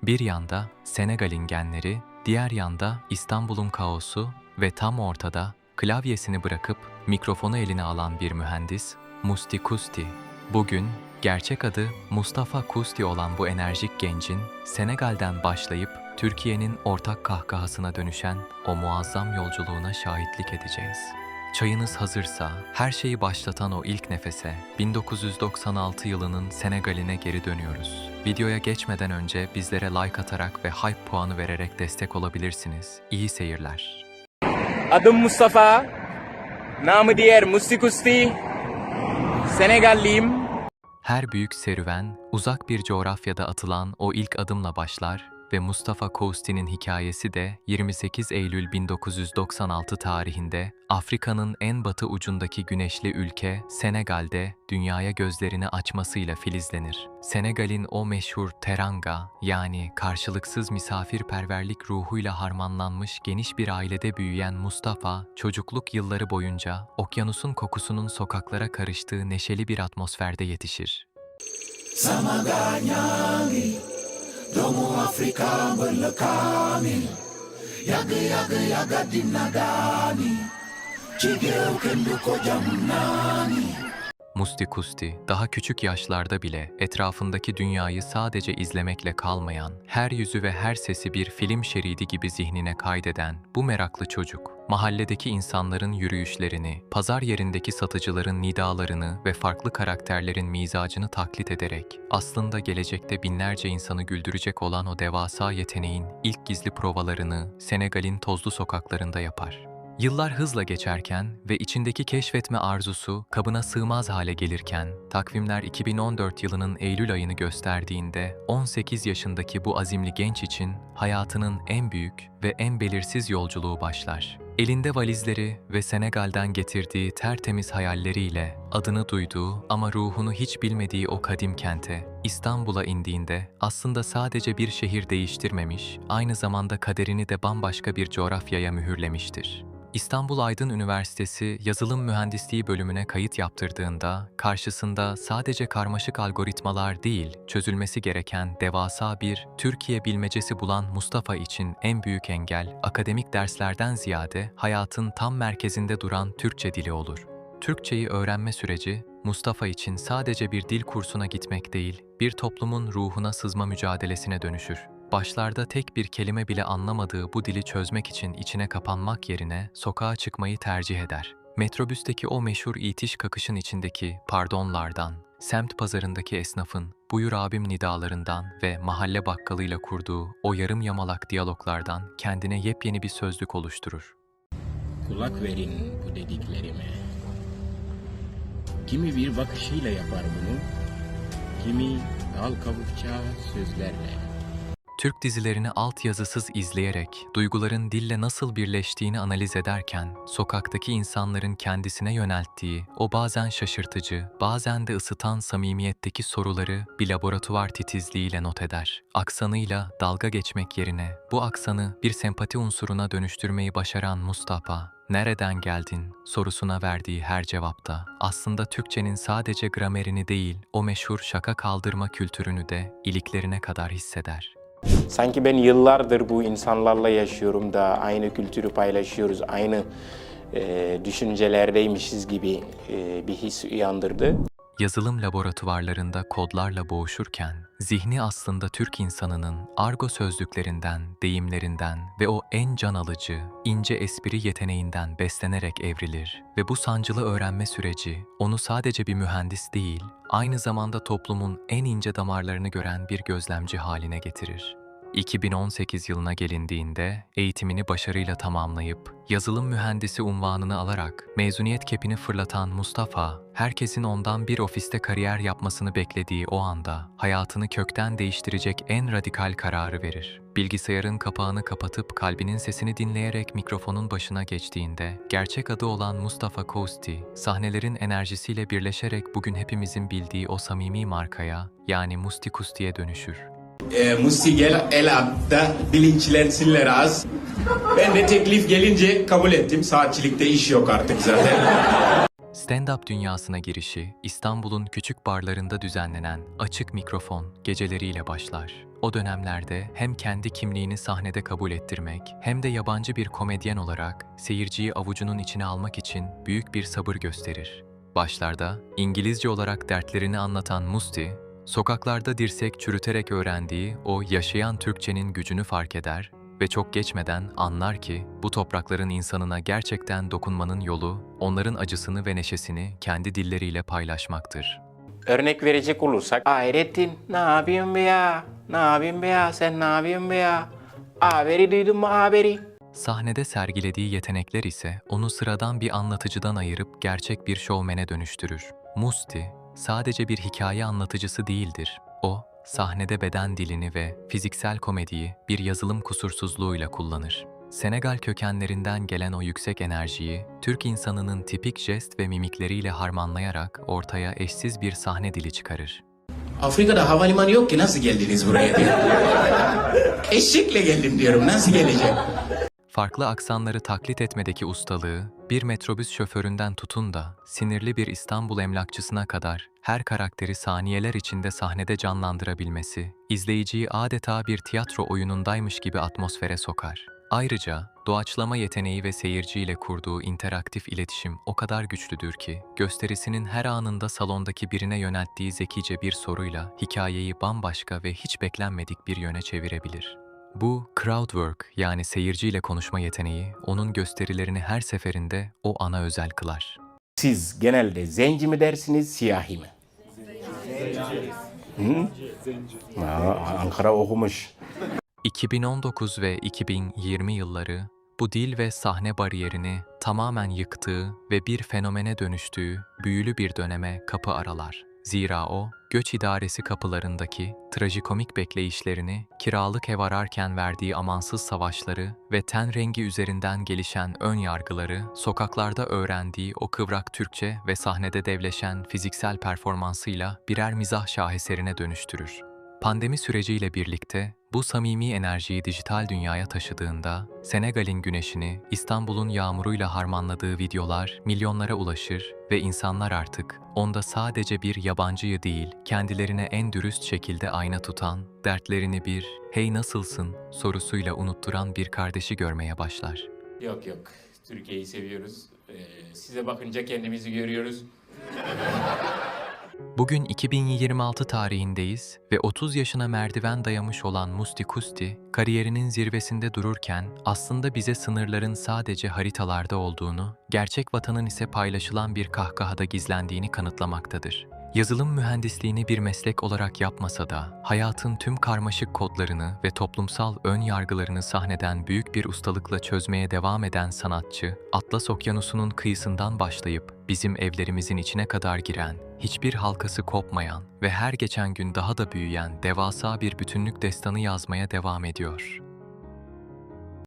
Bir yanda Senegal'in genleri, diğer yanda İstanbul'un kaosu ve tam ortada klavyesini bırakıp mikrofonu eline alan bir mühendis, Musti Kusti. Bugün gerçek adı Mustafa Kusti olan bu enerjik gencin Senegal'den başlayıp Türkiye'nin ortak kahkahasına dönüşen o muazzam yolculuğuna şahitlik edeceğiz. Çayınız hazırsa, her şeyi başlatan o ilk nefese, 1996 yılının Senegal'ine geri dönüyoruz. Videoya geçmeden önce bizlere like atarak ve hype puanı vererek destek olabilirsiniz. İyi seyirler. Adım Mustafa, namı diğer Musti Kusti, Senegalliyim. Her büyük serüven, uzak bir coğrafyada atılan o ilk adımla başlar ve Mustafa Kusti'nin hikayesi de 28 Eylül 1996 tarihinde Afrika'nın en batı ucundaki güneşli ülke Senegal'de dünyaya gözlerini açmasıyla filizlenir. Senegal'in o meşhur teranga yani karşılıksız misafirperverlik ruhuyla harmanlanmış geniş bir ailede büyüyen Mustafa, çocukluk yılları boyunca okyanusun kokusunun sokaklara karıştığı neşeli bir atmosferde yetişir. Domo Afrika berlekami Yaga dinagani Cigeu kenduko jamnani. Musti Kusti, daha küçük yaşlarda bile etrafındaki dünyayı sadece izlemekle kalmayan, her yüzü ve her sesi bir film şeridi gibi zihnine kaydeden bu meraklı çocuk, mahalledeki insanların yürüyüşlerini, pazar yerindeki satıcıların nidalarını ve farklı karakterlerin mizacını taklit ederek, aslında gelecekte binlerce insanı güldürecek olan o devasa yeteneğin ilk gizli provalarını Senegal'in tozlu sokaklarında yapar. Yıllar hızla geçerken ve içindeki keşfetme arzusu kabına sığmaz hale gelirken, takvimler 2014 yılının Eylül ayını gösterdiğinde 18 yaşındaki bu azimli genç için hayatının en büyük ve en belirsiz yolculuğu başlar. Elinde valizleri ve Senegal'den getirdiği tertemiz hayalleriyle adını duyduğu ama ruhunu hiç bilmediği o kadim kente, İstanbul'a indiğinde aslında sadece bir şehir değiştirmemiş, aynı zamanda kaderini de bambaşka bir coğrafyaya mühürlemiştir. İstanbul Aydın Üniversitesi Yazılım Mühendisliği bölümüne kayıt yaptırdığında karşısında sadece karmaşık algoritmalar değil, çözülmesi gereken devasa bir Türkiye bilmecesi bulan Mustafa için en büyük engel, akademik derslerden ziyade hayatın tam merkezinde duran Türkçe dili olur. Türkçeyi öğrenme süreci, Mustafa için sadece bir dil kursuna gitmek değil, bir toplumun ruhuna sızma mücadelesine dönüşür. Başlarda tek bir kelime bile anlamadığı bu dili çözmek için içine kapanmak yerine sokağa çıkmayı tercih eder. Metrobüsteki o meşhur itiş kakışın içindeki pardonlardan, semt pazarındaki esnafın buyur abim nidalarından ve mahalle bakkalıyla kurduğu o yarım yamalak diyaloglardan kendine yepyeni bir sözlük oluşturur. Kulak verin bu dediklerime. Kimi bir bakışıyla yapar bunu, kimi dal kavukça sözlerle. Türk dizilerini altyazısız izleyerek duyguların dille nasıl birleştiğini analiz ederken, sokaktaki insanların kendisine yönelttiği o bazen şaşırtıcı, bazen de ısıtan samimiyetteki soruları bir laboratuvar titizliğiyle not eder. Aksanıyla dalga geçmek yerine bu aksanı bir sempati unsuruna dönüştürmeyi başaran Mustafa, "Nereden geldin?" sorusuna verdiği her cevapta aslında Türkçenin sadece gramerini değil, o meşhur şaka kaldırma kültürünü de iliklerine kadar hisseder. Sanki ben yıllardır bu insanlarla yaşıyorum da aynı kültürü paylaşıyoruz, aynı düşüncelerdeymişiz gibi bir his uyandırdı. Yazılım laboratuvarlarında kodlarla boğuşurken, zihni aslında Türk insanının argo sözlüklerinden, deyimlerinden ve o en can alıcı, ince espri yeteneğinden beslenerek evrilir ve bu sancılı öğrenme süreci onu sadece bir mühendis değil, aynı zamanda toplumun en ince damarlarını gören bir gözlemci haline getirir. 2018 yılına gelindiğinde eğitimini başarıyla tamamlayıp yazılım mühendisi unvanını alarak mezuniyet kepini fırlatan Mustafa, herkesin ondan bir ofiste kariyer yapmasını beklediği o anda hayatını kökten değiştirecek en radikal kararı verir. Bilgisayarın kapağını kapatıp kalbinin sesini dinleyerek mikrofonun başına geçtiğinde gerçek adı olan Mustafa Kusti, sahnelerin enerjisiyle birleşerek bugün hepimizin bildiği o samimi markaya yani Musti Kusti'ye dönüşür. Musti gel el adda bilinçlensinler az. Ben de teklif gelince kabul ettim. Saatçilikte iş yok artık zaten. Stand-up dünyasına girişi, İstanbul'un küçük barlarında düzenlenen açık mikrofon geceleriyle başlar. O dönemlerde hem kendi kimliğini sahnede kabul ettirmek hem de yabancı bir komedyen olarak seyirciyi avucunun içine almak için büyük bir sabır gösterir. Başlarda İngilizce olarak dertlerini anlatan Musti, sokaklarda dirsek çürüterek öğrendiği o yaşayan Türkçenin gücünü fark eder ve çok geçmeden anlar ki bu toprakların insanına gerçekten dokunmanın yolu onların acısını ve neşesini kendi dilleriyle paylaşmaktır. Örnek verecek olursak, Hayrettin, ne yapıyorsun be ya? Ne yapıyorsun be ya? Sen ne yapıyorsun be ya? Haberi duydun mu haberi? Sahnede sergilediği yetenekler ise onu sıradan bir anlatıcıdan ayırıp gerçek bir şovmene dönüştürür. Musti, sadece bir hikaye anlatıcısı değildir. O, sahnede beden dilini ve fiziksel komediyi bir yazılım kusursuzluğuyla kullanır. Senegal kökenlerinden gelen o yüksek enerjiyi, Türk insanının tipik jest ve mimikleriyle harmanlayarak ortaya eşsiz bir sahne dili çıkarır. Afrika'da havalimanı yok ki nasıl geldiniz buraya diyor. Eşekle geldim diyorum, nasıl geleceğim? Farklı aksanları taklit etmedeki ustalığı, bir metrobüs şoföründen tutun da sinirli bir İstanbul emlakçısına kadar her karakteri saniyeler içinde sahnede canlandırabilmesi, izleyiciyi adeta bir tiyatro oyunundaymış gibi atmosfere sokar. Ayrıca doğaçlama yeteneği ve seyirciyle kurduğu interaktif iletişim o kadar güçlüdür ki, gösterisinin her anında salondaki birine yönelttiği zekice bir soruyla hikayeyi bambaşka ve hiç beklenmedik bir yöne çevirebilir. Bu crowd work yani seyirciyle konuşma yeteneği onun gösterilerini her seferinde o ana özel kılar. Siz genelde zenci mi dersiniz, siyahi mi? Ankara okumuş. 2019 ve 2020 yılları bu dil ve sahne bariyerini tamamen yıktığı ve bir fenomene dönüştüğü büyülü bir döneme kapı aralar. Zira o, göç idaresi kapılarındaki trajikomik bekleyişlerini, kiralık ev ararken verdiği amansız savaşları ve ten rengi üzerinden gelişen ön yargıları, sokaklarda öğrendiği o kıvrak Türkçe ve sahnede devleşen fiziksel performansıyla birer mizah şaheserine dönüştürür. Pandemi süreciyle birlikte bu samimi enerjiyi dijital dünyaya taşıdığında, Senegal'in güneşini İstanbul'un yağmuruyla harmanladığı videolar milyonlara ulaşır ve insanlar artık onda sadece bir yabancıyı değil, kendilerine en dürüst şekilde ayna tutan, dertlerini bir "Hey nasılsın?" sorusuyla unutturan bir kardeşi görmeye başlar. Yok yok, Türkiye'yi seviyoruz. Size bakınca kendimizi görüyoruz. Bugün 2026 tarihindeyiz ve 30 yaşına merdiven dayamış olan Musti Kusti, kariyerinin zirvesinde dururken aslında bize sınırların sadece haritalarda olduğunu, gerçek vatanın ise paylaşılan bir kahkahada gizlendiğini kanıtlamaktadır. Yazılım mühendisliğini bir meslek olarak yapmasa da, hayatın tüm karmaşık kodlarını ve toplumsal ön yargılarını sahneden büyük bir ustalıkla çözmeye devam eden sanatçı, Atlas Okyanusu'nun kıyısından başlayıp bizim evlerimizin içine kadar giren, hiçbir halkası kopmayan ve her geçen gün daha da büyüyen devasa bir bütünlük destanı yazmaya devam ediyor.